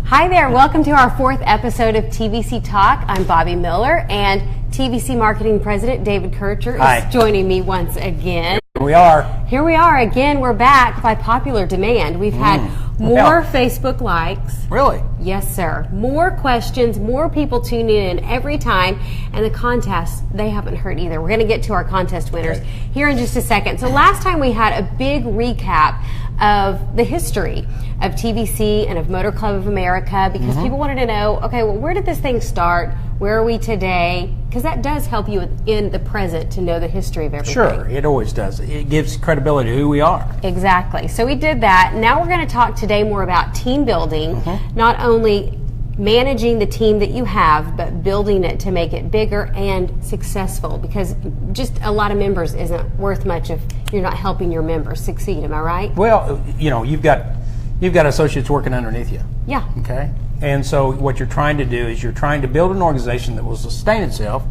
Hi there, welcome to our 4th episode of TVC Talk. I'm Bobby Miller, and TVC Marketing President David Kircher is joining me once again. Here we are again. We're back by popular demand. We've had more Facebook likes. Really? Yes, sir. More questions, more people tuning in every time. And the contests, they haven't hurt either. We're going to get to our contest winners here in just a second. So last time we had a big recap of the history of TVC and of Motor Club of America, because people wanted to know, okay, well, where did this thing start? Where are we today? Because that does help you in the present to know the history of everything. Sure, it always does. It gives credibility to who we are. Exactly. So we did that. Now we're going to talk today more about team building, not only managing the team that you have, but building it to make it bigger and successful, because just a lot of members isn't worth much if you're not helping your members succeed. Am I right? Well, you know, you've got associates working underneath you. Yeah. Okay. And so what you're trying to do is you're trying to build an organization that will sustain itself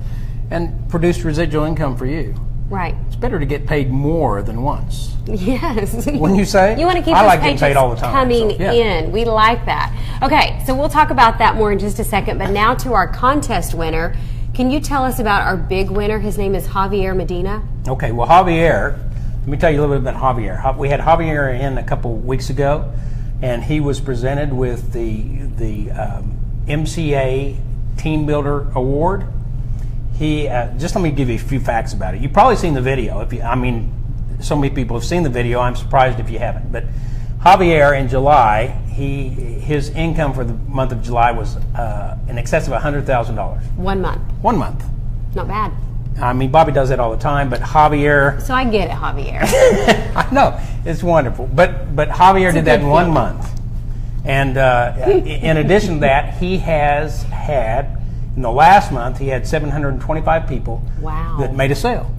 and produce residual income for you. Right. It's better to get paid more than once. Yes. Wouldn't you say? You want to keep I those like getting paid all the time, coming in. We like that. Okay, so we'll talk about that more in just a second. But now to our contest winner. Can you tell us about our big winner? His name is Javier Medina. Okay, well, Javier, let me tell you a little bit about Javier. We had Javier in a couple weeks ago, and he was presented with the MCA Team Builder Award. He just let me give you a few facts about it. You've probably seen the video. So many people have seen the video. I'm surprised if you haven't. But Javier, in July, his income for the month of July was in excess of $100,000. 1 month. 1 month. Not bad. I mean, Bobby does that all the time, but Javier. So I get it, Javier. I know, it's wonderful. But Javier did that in 1 month. And in addition to that, he has had, in the last month, he had 725 people that made a sale.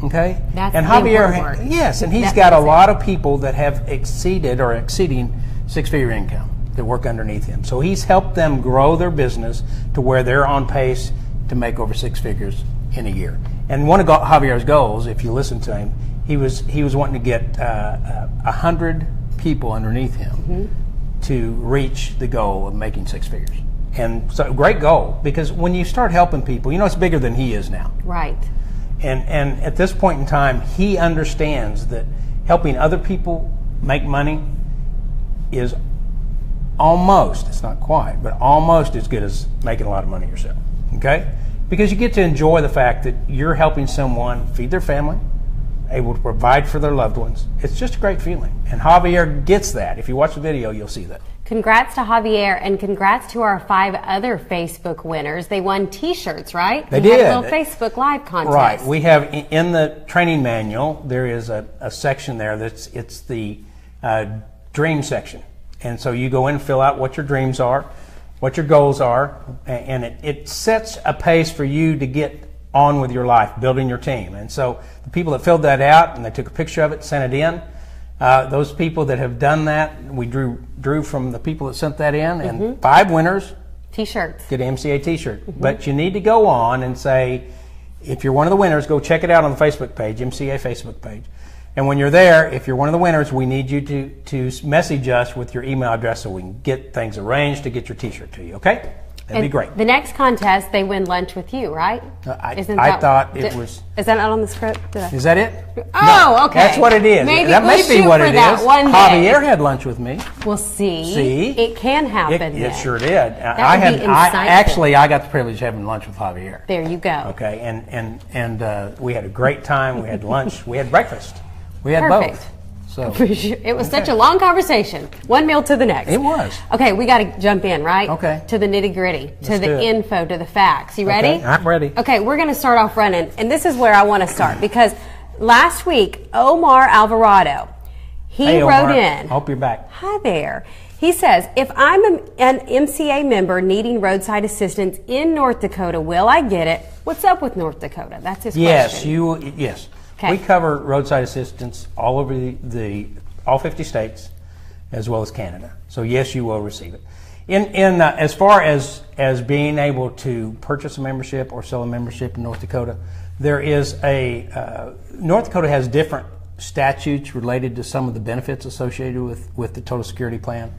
Okay? That's and the Javier, important part. yes, and he's got a lot of people that have exceeded or exceeding six-figure income that work underneath him. So he's helped them grow their business to where they're on pace to make over 6 figures in a year. And one of Javier's goals, if you listen to him, he was wanting to get 100 people underneath him to reach the goal of making 6 figures. And so, great goal, because when you start helping people, you know, it's bigger than he is now. Right. And at this point in time, he understands that helping other people make money is almost, it's not quite, but almost as good as making a lot of money yourself. Okay? Because you get to enjoy the fact that you're helping someone feed their family, able to provide for their loved ones. It's just a great feeling. And Javier gets that. If you watch the video, you'll see that. Congrats to Javier, and congrats to our 5 other Facebook winners. They won T-shirts, right? They did. Had a little Facebook Live contest. Right. We have, in the training manual, there is a section there it's the dream section. And so you go in and fill out what your dreams are, what your goals are, and it sets a pace for you to get on with your life, building your team. And so the people that filled that out and they took a picture of it, sent it in, those people that have done that, we drew from the people that sent that in, and 5 winners T-shirts. get an MCA T-shirt. But you need to go on and say, if you're one of the winners, go check it out on the Facebook page, MCA Facebook page. And when you're there, if you're one of the winners, we need you to message us with your email address so we can get things arranged to get your T-shirt to you, okay? That'd be great. The next contest, they win lunch with you, right? I thought it was... Is that not on the script? Is that it? Oh, no, okay. That's what it is. Maybe that may be what it is. Javier had lunch with me. We'll see. See? It can happen. It sure did. I got the privilege of having lunch with Javier. There you go. Okay, and we had a great time. We had lunch. We had breakfast. We had both. So it was such a long conversation. One meal to the next. It was. Okay, we got to jump in, right? Okay. To the nitty gritty, to the info, to the facts. You ready? Okay, I'm ready. Okay, we're going to start off running, and this is where I want to start, because last week, Omar Alvarado, he wrote in. I hope you're back. Hi there. He says, if I'm an MCA member needing roadside assistance in North Dakota, will I get it? What's up with North Dakota? That's his question. Yes. Okay. We cover roadside assistance all over all 50 states, as well as Canada. So yes, you will receive it. As far as being able to purchase a membership or sell a membership in North Dakota, there is North Dakota has different statutes related to some of the benefits associated with the Total Security Plan.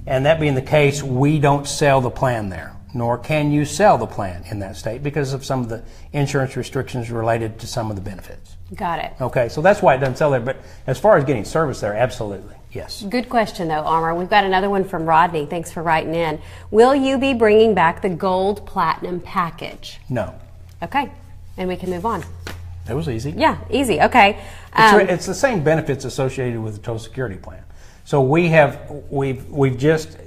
And that being the case, we don't sell the plan there, nor can you sell the plan in that state because of some of the insurance restrictions related to some of the benefits. Got it. Okay, so that's why it doesn't sell there. But as far as getting service there, absolutely, yes. Good question, though, Amar. We've got another one from Rodney. Thanks for writing in. Will you be bringing back the Gold Platinum package? No. Okay, and we can move on. That was easy. Yeah, easy. Okay. It's the same benefits associated with the Total Security plan. So we've just,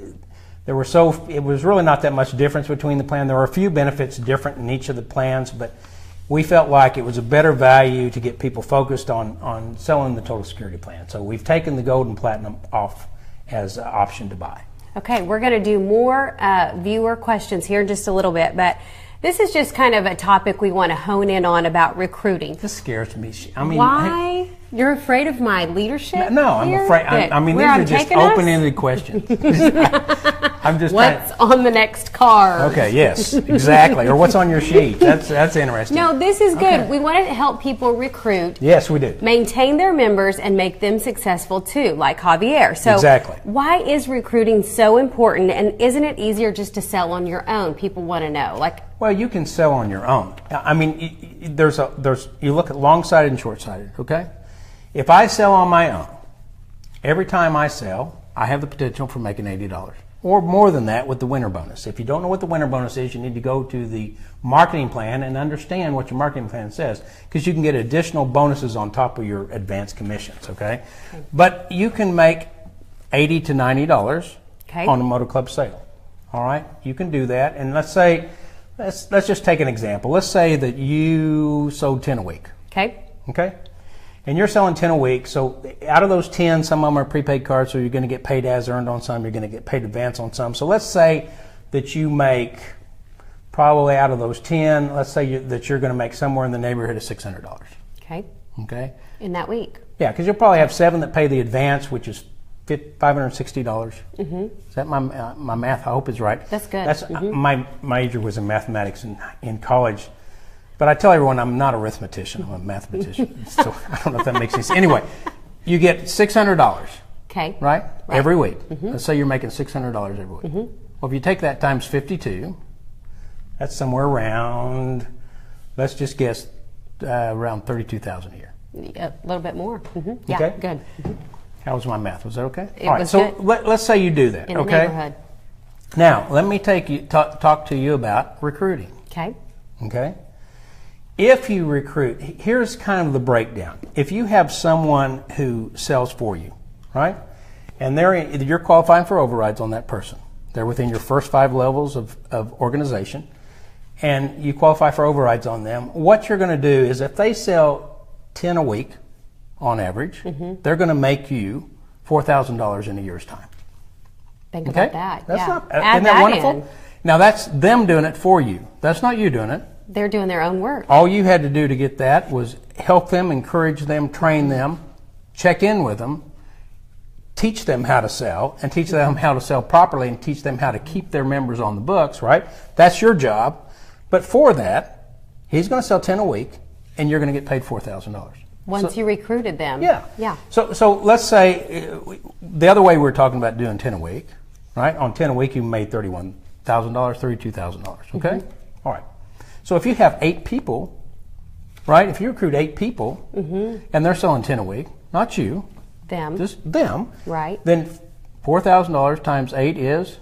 it was really not that much difference between the plan. There were a few benefits different in each of the plans, but we felt like it was a better value to get people focused on selling the Total Security plan. So we've taken the Gold and Platinum off as an option to buy. Okay, we're going to do more viewer questions here in just a little bit, but this is just kind of a topic we want to hone in on about recruiting. This scares me. I mean, why? You're afraid of my leadership? No, I'm afraid. I mean, these are just open-ended questions. I'm just. What's on the next card? Okay. Yes. Exactly. Or what's on your sheet? That's interesting. No, this is good. Okay. We want to help people recruit. Yes, we do. Maintain their members and make them successful too, like Javier. So, exactly. Why is recruiting so important? And isn't it easier just to sell on your own? People want to know. Well, you can sell on your own. I mean, you look at long-sighted and short-sighted. Okay. If I sell on my own, every time I sell, I have the potential for making $80 or more than that with the winter bonus. If you don't know what the winter bonus is, you need to go to the marketing plan and understand what your marketing plan says, because you can get additional bonuses on top of your advanced commissions, okay? But you can make $80 to $90 on a motor club sale, all right? You can do that, and let's just take an example. Let's say that you sold 10 a week. Okay? And you're selling 10 a week, so out of those 10, some of them are prepaid cards, so you're going to get paid as earned on some, you're going to get paid advance on some. So let's say that you make, probably out of those 10, let's say that you're going to make somewhere in the neighborhood of $600. Okay? In that week. Yeah, because you'll probably have 7 that pay the advance, which is $560. Mm-hmm. Is that my math? I hope is right. That's good. My major was in mathematics in college. But I tell everyone I'm not a arithmetician, I'm a mathematician. So I don't know if that makes sense. Anyway, you get $600, right? Every week. Mm-hmm. Let's say you're making $600 every week. Mm-hmm. Well, if you take that times 52, that's somewhere around, let's just guess, around $32,000 a year. A little bit more. Mm-hmm. Yeah, okay? Good. Mm-hmm. How was my math? Was that okay? It was so good. Let's say you do that, in the neighborhood. Now, let me talk to you about recruiting. Okay? If you recruit, here's kind of the breakdown. If you have someone who sells for you, right, and you're qualifying for overrides on that person, they're within your first 5 levels of organization, and you qualify for overrides on them, what you're going to do is if they sell 10 a week on average, they're going to make you $4,000 in a year's time. Think about that. Isn't that wonderful? Now that's them doing it for you. That's not you doing it. They're doing their own work. All you had to do to get that was help them, encourage them, train them, check in with them, teach them how to sell, and teach them how to sell properly, and teach them how to keep their members on the books, right? That's your job. But for that, he's going to sell 10 a week, and you're going to get paid $4,000. Once you recruited them. Yeah. So let's say the other way we were talking about doing 10 a week, right? On 10 a week, you made $31,000, $32,000, okay? Mm-hmm. All right. So if you have 8 people, right? If you recruit 8 people, and they're selling 10 a week, not you, just them, right? Then $4,000 times 8 is.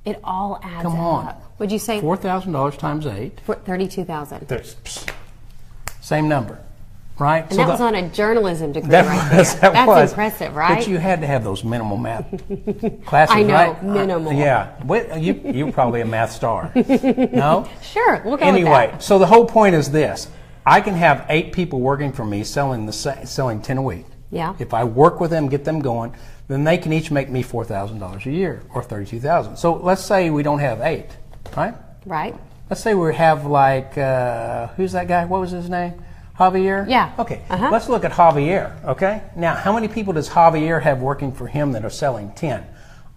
It all adds up. Come on. Would you say $4,000 times 8? $32,000. Same number, right? And so that was on a journalism degree, That's impressive, right? But you had to have those minimal math classes, I know, right? minimal. Yeah. Well, you're probably a math star. No? Sure, we'll go anyway, with that. So the whole point is this. I can have 8 people working for me selling 10 a week. Yeah. If I work with them, get them going, then they can each make me $4,000 a year or $32,000. So let's say we don't have 8, right? Right. Let's say we have like, who's that guy? What was his name? Javier? Yeah. Okay. Let's look at Javier, okay? Now, how many people does Javier have working for him that are selling 10?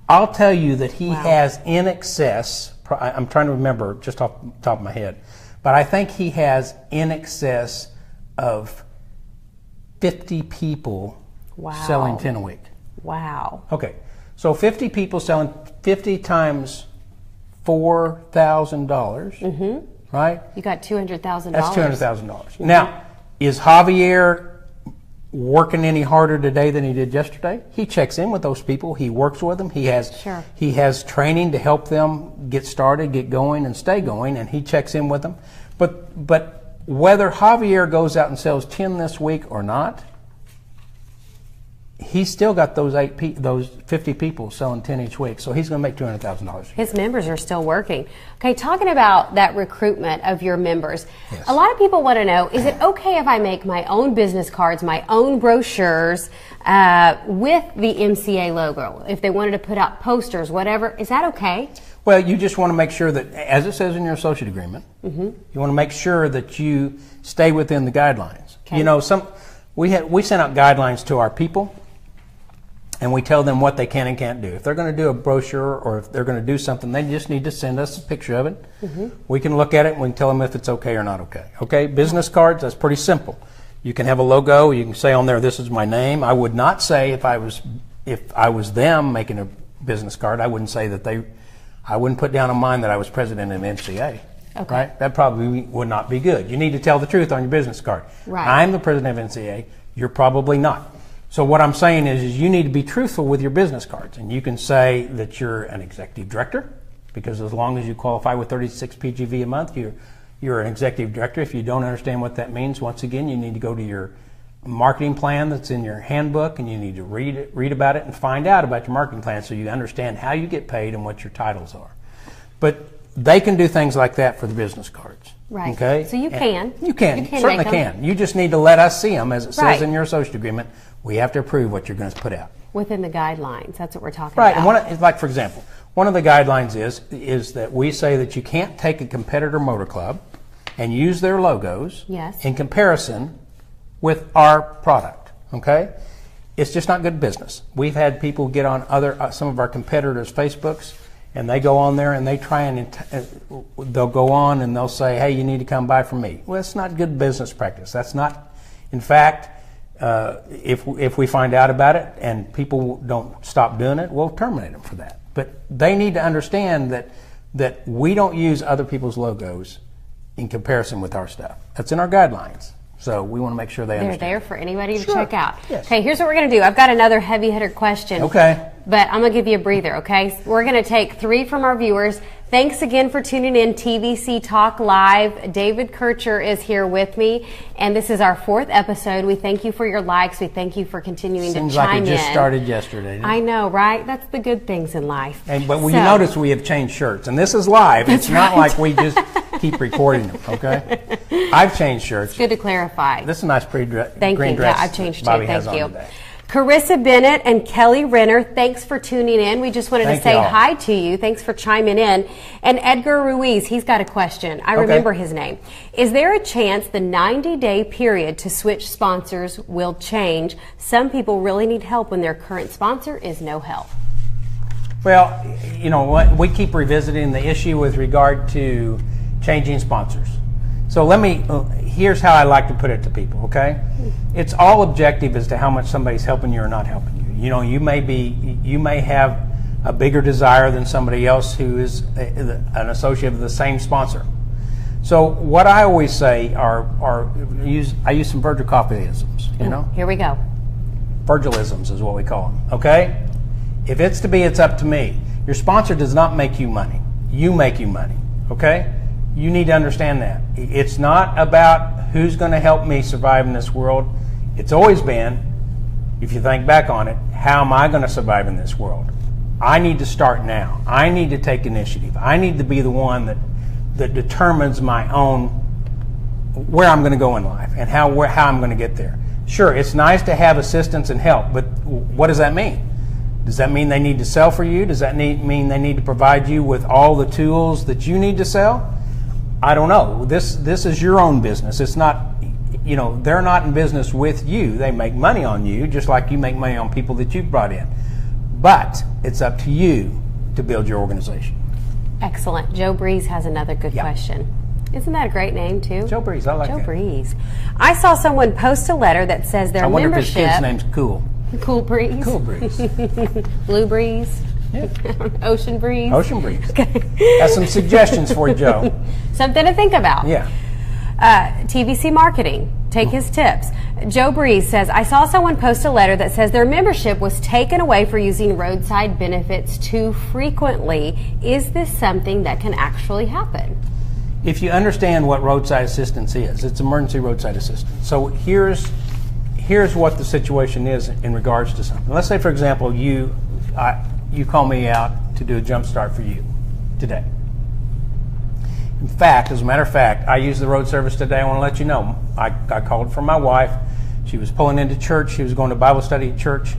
I'll tell you that he has in excess, I'm trying to remember just off the top of my head, but I think he has in excess of 50 people selling 10 a week. Wow. Okay. So 50 people selling 50 times $4,000, right? You got $200,000. That's $200,000. Now, is Javier working any harder today than he did yesterday? He checks in with those people. He works with them. He has training to help them get started, get going, and stay going, and he checks in with them. But whether Javier goes out and sells 10 this week or not, he's still got those 50 people selling 10 each week, so he's going to make $200,000. His members are still working. Okay, talking about that recruitment of your members, yes. A lot of people want to know, is it okay if I make my own business cards, my own brochures with the MCA logo? If they wanted to put out posters, whatever, is that okay? Well, you just want to make sure that, as it says in your associate agreement, you want to make sure that you stay within the guidelines. Okay. You know, we sent out guidelines to our people, and we tell them what they can and can't do. If they're going to do a brochure or if they're going to do something, they just need to send us a picture of it. We can look at it and we can tell them if it's okay or not okay. Okay, business cards, that's pretty simple. You can have a logo. You can say on there, this is my name. I would not say if I was them making a business card, I wouldn't say that I wouldn't put down on mine that I was president of MCA. Okay. Right? That probably would not be good. You need to tell the truth on your business card. Right. I'm the president of MCA. You're probably not. So what I'm saying is you need to be truthful with your business cards. And you can say that you're an executive director, because as long as you qualify with 36 PGV a month, you're an executive director. If you don't understand what that means, once again, you need to go to your marketing plan that's in your handbook, and you need to read about it and find out about your marketing plan so you understand how you get paid and what your titles are. But they can do things like that for the business cards. Right. Okay? So you can. You certainly can. You just need to let us see them, as it says in your associate agreement. We have to approve what you're going to put out. Within the guidelines. That's what we're talking about. Right. And like, for example, one of the guidelines is that we say that you can't take a competitor motor club and use their logos in comparison with our product. Okay? It's just not good business. We've had people get on some of our competitors' Facebooks, and they go on there and they try and they'll go on and they'll say, hey, you need to come buy from me. Well, it's not good business practice. That's not, in fact, if we find out about it and people don't stop doing it, we'll terminate them for that. But they need to understand that we don't use other people's logos in comparison with our stuff. That's in our guidelines. So we want to make sure they understand. They're there for anybody to check out. Yes. Okay, here's what we're going to do. I've got another heavy hitter question. Okay. But I'm going to give you a breather, okay? We're going to take 3 from our viewers. Thanks again for tuning in, TVC Talk Live. David Kircher is here with me, and this is our 4th episode. We thank you for your likes. We thank you for continuing to chime in. Seems like it just started yesterday. I know, right? That's the good things in life. But you notice we have changed shirts, and this is live. It's not like we just keep recording them, okay? I've changed shirts. It's good to clarify. This is a nice green dress. Thank you. Yeah, I've changed too. Thank you. Today. Carissa Bennett and Kelly Renner, thanks for tuning in. We just wanted to say hi to you. Thanks for chiming in. And Edgar Ruiz, he's got a question. I remember his name. Is there a chance the 90-day period to switch sponsors will change? Some people really need help when their current sponsor is no help. Well, you know what? We keep revisiting the issue with regard to changing sponsors. So here's how I like to put it to people, okay? It's all objective as to how much somebody's helping you or not helping you. You know, you may have a bigger desire than somebody else who is an associate of the same sponsor. So what I always say I use some Virgil Coffeeisms, you know? Here we go. Virgilisms is what we call them, okay? If it's to be, it's up to me. Your sponsor does not make you money. You make you money, okay? You need to understand that. It's not about who's going to help me survive in this world. It's always been, if you think back on it, how am I going to survive in this world? I need to start now. I need to take initiative. I need to be the one that determines my own, where I'm going to go in life and how I'm going to get there. Sure, it's nice to have assistance and help, but what does that mean? Does that mean they need to sell for you? Does that mean they need to provide you with all the tools that you need to sell? I don't know. This is your own business. It's not, you know, they're not in business with you. They make money on you, just like you make money on people that you've brought in. But it's up to you to build your organization. Excellent. Joe Breeze has another good question. Isn't that a great name, too? Joe Breeze, I like that. Joe Breeze. I saw someone post a letter that says their membership... I wonder if his kid's name's Cool. Cool Breeze? Cool Breeze. Blue Breeze? Yeah. Ocean breeze. Ocean breeze. Has some suggestions for you, Joe. Something to think about. Yeah. TVC Marketing, take his tips. Joe Breeze says, I saw someone post a letter that says their membership was taken away for using roadside benefits too frequently. Is this something that can actually happen? If you understand what roadside assistance is, it's emergency roadside assistance. So here's what the situation is in regards to something. Let's say, for example, you call me out to do a jump start for you today. In fact, as a matter of fact, I used the road service today. I want to let you know. I called for my wife. She was pulling into church. She was going to Bible study at church.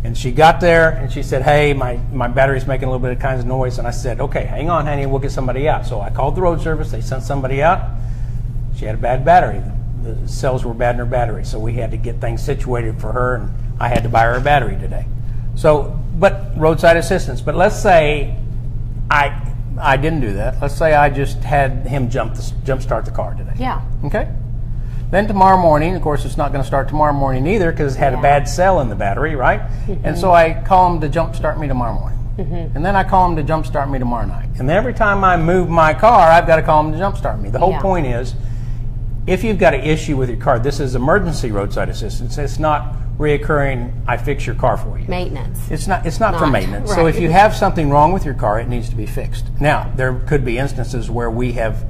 And she got there and she said, hey, my battery's making a little bit of kinds of noise. And I said, okay, hang on, honey, we'll get somebody out. So I called the road service. They sent somebody out. She had a bad battery. The cells were bad in her battery. So we had to get things situated for her, and I had to buy her a battery today. So, but roadside assistance. But let's say I didn't do that. Let's say I just had him jump start the car today. Yeah. Okay? Then tomorrow morning, of course, it's not going to start tomorrow morning either because it had a bad cell in the battery, right? Mm-hmm. And so I call him to jump start me tomorrow morning. Mm-hmm. And then I call him to jump start me tomorrow night. And then every time I move my car, I've got to call him to jump start me. The whole point is, if you've got an issue with your car, this is emergency roadside assistance. It's not reoccurring, I fix your car for you. Maintenance. It's not for maintenance. Right. So if you have something wrong with your car, it needs to be fixed. Now, there could be instances where we have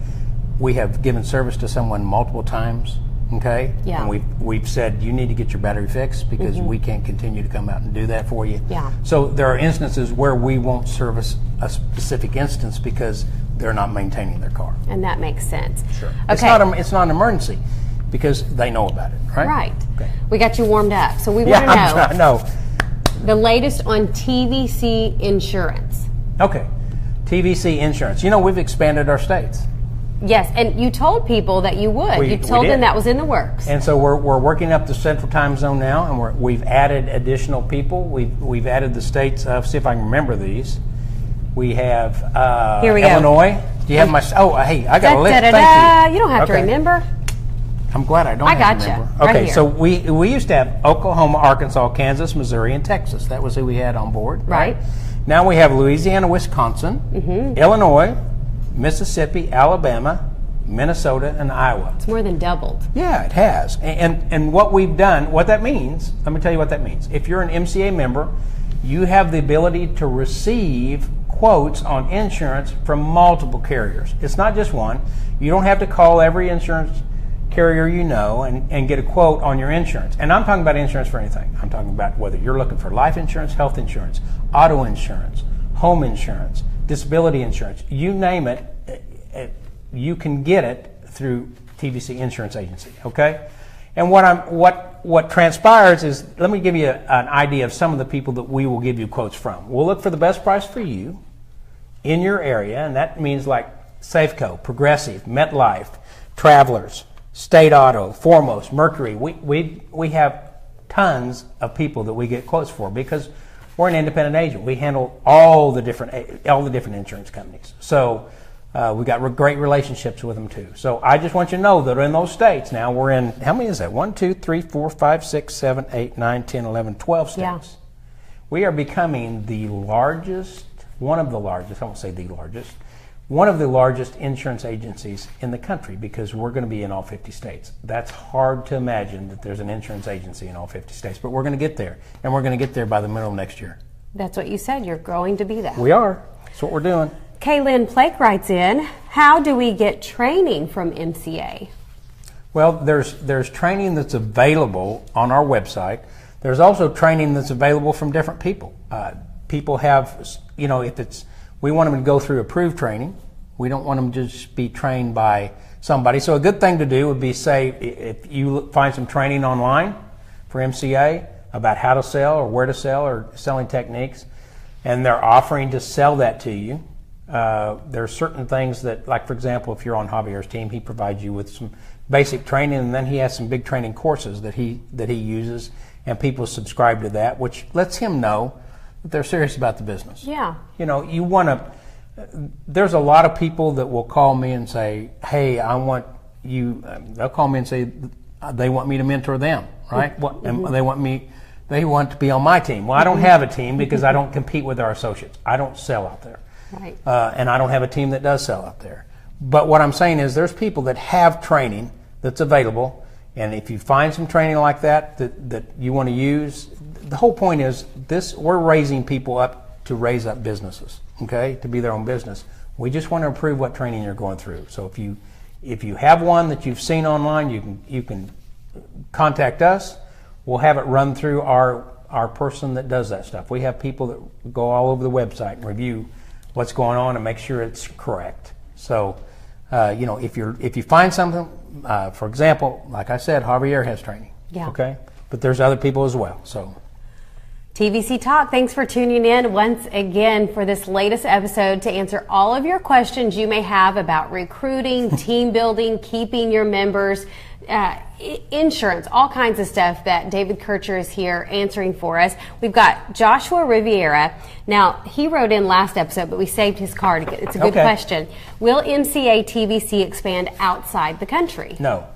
given service to someone multiple times, okay? Yeah. And we've said, you need to get your battery fixed because we can't continue to come out and do that for you. Yeah. So there are instances where we won't service a specific instance because they're not maintaining their car. And that makes sense. Sure. Okay. It's not an emergency because they know about it, right? Right. Okay. We got you warmed up. So we want to know the latest on TVC insurance. Okay. TVC insurance. You know, we've expanded our states. Yes, and you told people that you would. You told them that was in the works. And so we're working up the central time zone now, and we've added additional people. We've added the states of, see if I can remember these. We have Here we Illinois. go. Do you have my? Oh, hey, I got a list. Thank you. You don't have to remember. I'm glad I don't. I have got to remember. you. Right Okay, here. so we used to have Oklahoma, Arkansas, Kansas, Missouri, and Texas. That was who we had on board. Right. Now we have Louisiana, Wisconsin, Illinois, Mississippi, Alabama, Minnesota, and Iowa. It's more than doubled. Yeah, it has. And what we've done, what that means, let me tell you what that means. If you're an MCA member, you have the ability to receive quotes on insurance from multiple carriers. It's not just one. You don't have to call every insurance carrier you know and get a quote on your insurance. And I'm talking about insurance for anything. I'm talking about whether you're looking for life insurance, health insurance, auto insurance, home insurance, disability insurance, you name it, you can get it through TVC Insurance Agency, okay? And what transpires is, let me give you an idea of some of the people that we will give you quotes from. We'll look for the best price for you in your area, and that means like Safeco, Progressive, MetLife, Travelers, State Auto, Foremost, Mercury. We have tons of people that we get quotes for because we're an independent agent. We handle all the different insurance companies. So we got great relationships with them too. So I just want you to know that in those states now, we're in, how many is that? 1, 2, 3, 4, 5, 6, 7, 8, 9, 10, 11, 12 states. Yeah. We are becoming the largest, one of the largest, I won't say the largest, one of the largest insurance agencies in the country because we're going to be in all 50 states. That's hard to imagine that there's an insurance agency in all 50 states, but we're going to get there, and we're going to get there by the middle of next year. That's what you said. You're going to be that. We are. That's what we're doing. Kaylin Plake writes in, how do we get training from MCA? Well, there's training that's available on our website. There's also training that's available from different people. People have, you know, if it's, we want them to go through approved training. We don't want them to just be trained by somebody. So a good thing to do would be, say, if you find some training online for MCA about how to sell or where to sell or selling techniques, and they're offering to sell that to you. There are certain things that, like for example, if you're on Javier's team, he provides you with some basic training, and then he has some big training courses that he uses, and people subscribe to that, which lets him know that they're serious about the business. Yeah. You know, you want to. There's a lot of people that will call me and say, "Hey, I want you." They'll call me and say they want me to mentor them, right? And they want me They want to be on my team. Well, I don't have a team because I don't compete with our associates. I don't sell out there. Right. And I don't have a team that does sell out there. But what I'm saying is there's people that have training that's available, and if you find some training like that you want to use, the whole point is we're raising people up to raise up businesses, okay, to be their own business. We just want to improve what training you're going through. So if you have one that you've seen online, you can contact us. We'll have it run through our person that does that stuff. We have people that go all over the website and review what's going on and make sure it's correct. So, if you find something, for example, like I said, Javier has training. Yeah. Okay. But there's other people as well. So. TVC Talk, thanks for tuning in once again for this latest episode to answer all of your questions you may have about recruiting, team building, keeping your members, insurance, all kinds of stuff that David Kircher is here answering for us. We've got Joshua Riviera. Now, he wrote in last episode, but we saved his card. It's a good question. Will MCA TVC expand outside the country? No.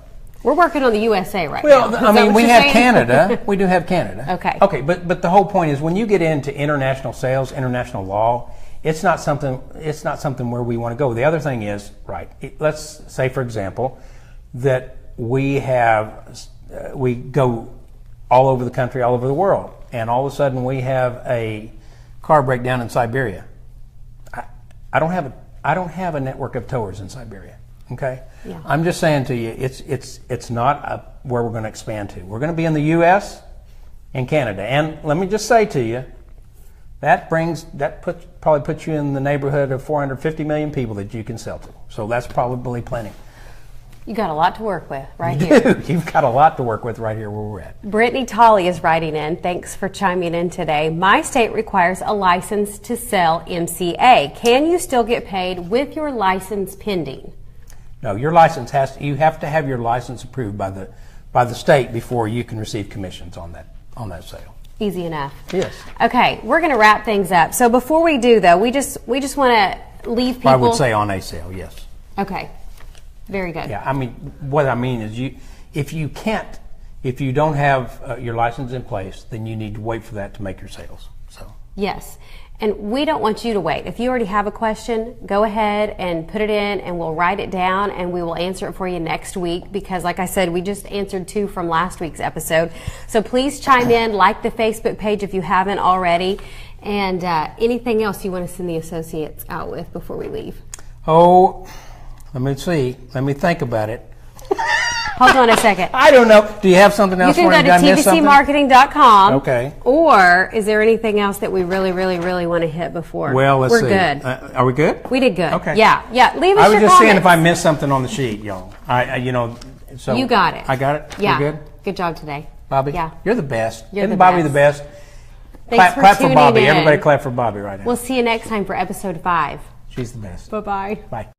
We're working on the USA right now. now. Well, I mean, we have Canada. We do have Canada. Okay. Okay, but the whole point is when you get into international sales, international law, it's not something where we want to go. The other thing is, right, let's say, for example, that we go all over the country, all over the world, and all of a sudden we have a car breakdown in Siberia. I don't have a network of towers in Siberia. Okay, yeah. I'm just saying to you, it's not where we're going to expand to. We're going to be in the U.S. and Canada, and let me just say to you, probably puts you in the neighborhood of 450 million people that you can sell to. So that's probably plenty. You got a lot to work with right here. You've got a lot to work with right here where we're at. Brittany Tolley is writing in. Thanks for chiming in today. My state requires a license to sell MCA. Can you still get paid with your license pending? No, your license you have to have your license approved by the state before you can receive commissions on that sale. Easy enough. Yes. Okay, we're going to wrap things up. So before we do, though, we just want to leave people. I would say on a sale, yes. Okay. Very good. Yeah, I mean, what I mean is if you don't have your license in place, then you need to wait for that to make your sales. So. Yes. And we don't want you to wait. If you already have a question, go ahead and put it in and we'll write it down and we will answer it for you next week because, like I said, we just answered 2 from last week's episode. So please chime in, like the Facebook page if you haven't already, and anything else you want to send the associates out with before we leave. Oh, let me see. Let me think about it. Hold on a second. I don't know. Do you have something else? You can go to tvcmarketing.com. Okay. Or is there anything else that we really, really, really want to hit before? Well, let's see. We're good. Are we good? We did good. Okay. Yeah. Leave us your comments. I was just seeing if I missed something on the sheet, y'all. So you got it. I got it. Yeah. We're good. Good job today, Bobby. Yeah. You're the best. Isn't Bobby the best? Thanks clap for Bobby. in. Everybody clap for Bobby right now. We'll see you next time for episode 5. She's the best. Bye-bye. Bye.